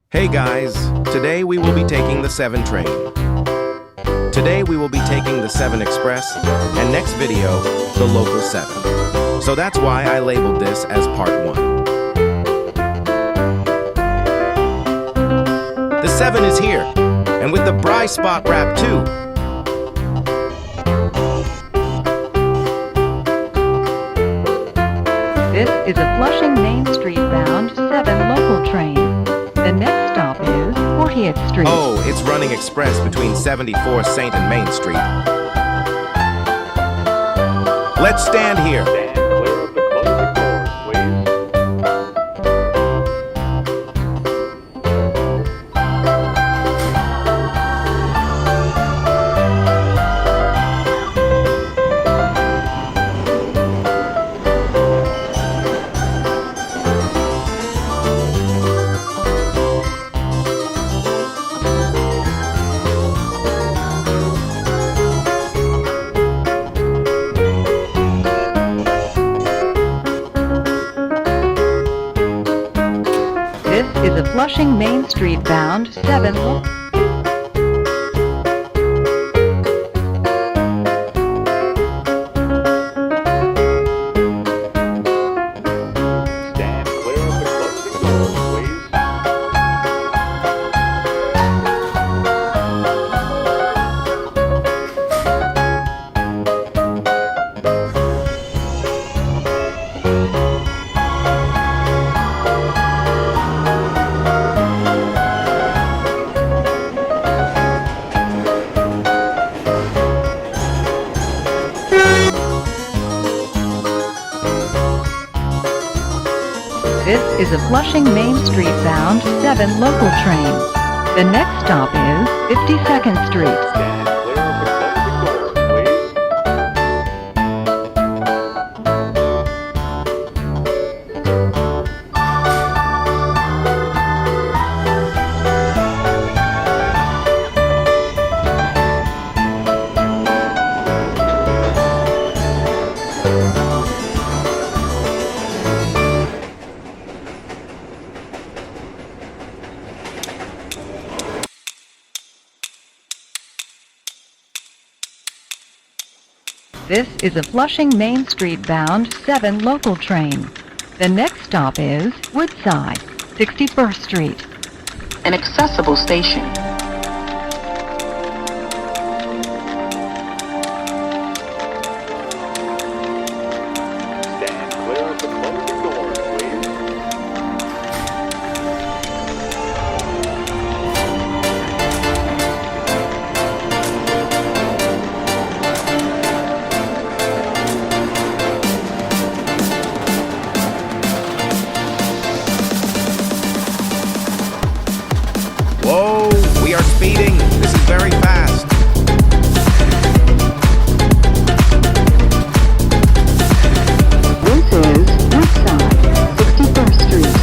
Hey guys, today we will be taking the 7 train. Today we will be taking the 7 Express, and next video, the local 7. So that's why I labeled this as part 1. The 7 is here, and with the Bry spot wrap too. This is a Flushing Main Street bound 7 local train. The next stop is 40th Street. Oh, it's running express between 74th St. and Main Street. Let's stand here. Stand clear of the closing doors, please. This is a Flushing Main Street bound 7 local. Stand clear of the closing doors, please. This is a Flushing Main Street bound 7 local train. The next stop is 52nd Street. Stand clear of the closing doors, please. This is a Flushing Main Street bound 7 local train. The next stop is Woodside, 61st Street. An accessible station. Stand clear of the closing doors, please. Whoa, we are speeding. This is very fast. This is Woodside, 61st Street.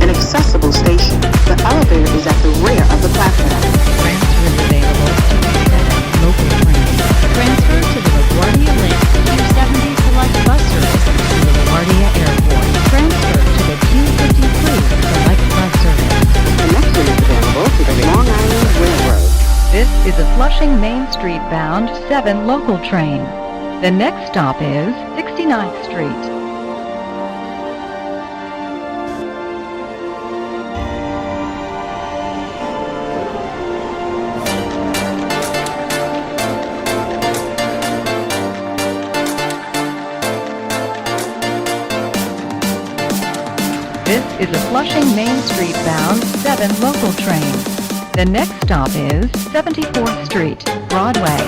An accessible station. The elevator is at the rear of the platform. Transfer is available to the 7 local train. Transfer to the LaGuardia Link 270 Select Bus Service to the LaGuardia Airport. Transfer to the 253 Select Bus Service. Connection is available to the Long Island Railroad. This is a Flushing Main Street bound 7 local train. The next stop is 69th Street. This is a Flushing Main Street bound 7 local train. The next stop is 74th Street, Broadway.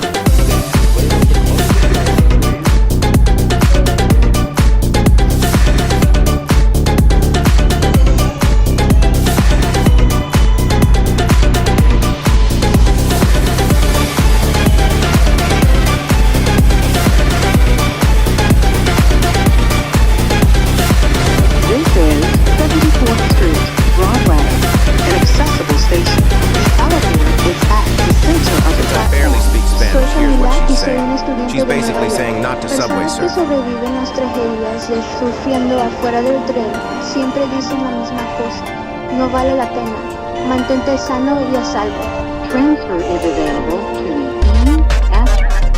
meses sufriendo afuera del tren, siempre dicen la misma cosa. No vale la pena. Mantente sano y a salvo. Transfer is available to the E, F,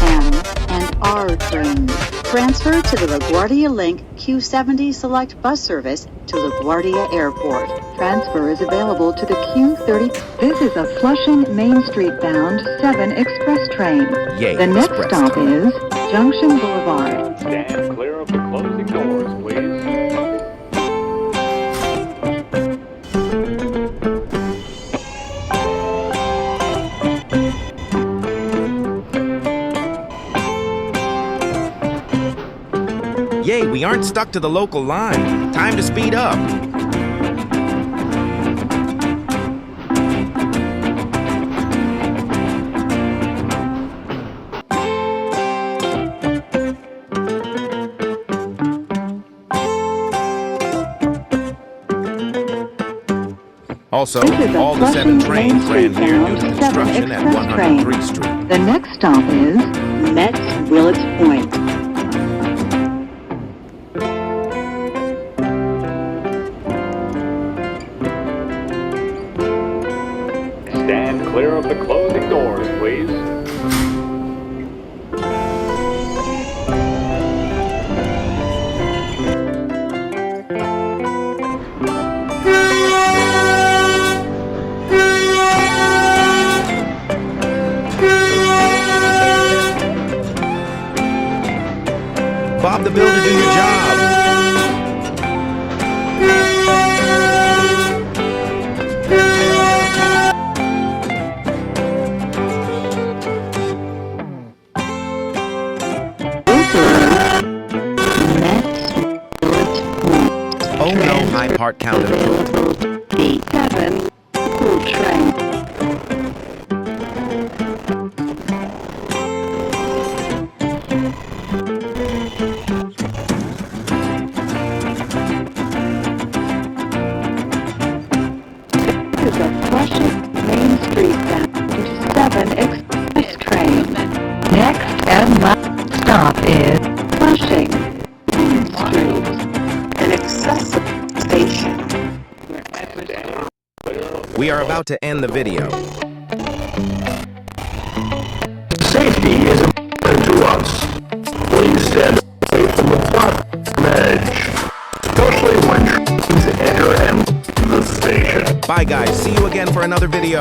M, and R trains. Transfer to the LaGuardia Link Q70 Select Bus Service to LaGuardia Airport. Transfer is available to the Q30. This is a Flushing Main Street bound 7 express train. Yay, The next express stop train. is Junction Boulevard. Stand clear of the closing doors, please. Yay, we aren't stuck to the local line. Time to speed up. Also, This is a all the 7 Flushing trains Main ran Street here due bound to 7 construction at express 103 train. Street. The next stop is Metz Willets Point. Stand clear of the closing doors, please. Bob the Builder, do your job. Oh no, high part count improved. D7 cool train. This is a Flushing Main Street bound 7 express train. Next and last stop is Flushing Main Street, an accessible station. We are about to end the video. Safety is important to us. Please stand away from the platform edge, especially when trains enter and leave the station. Bye guys, see you again for another video.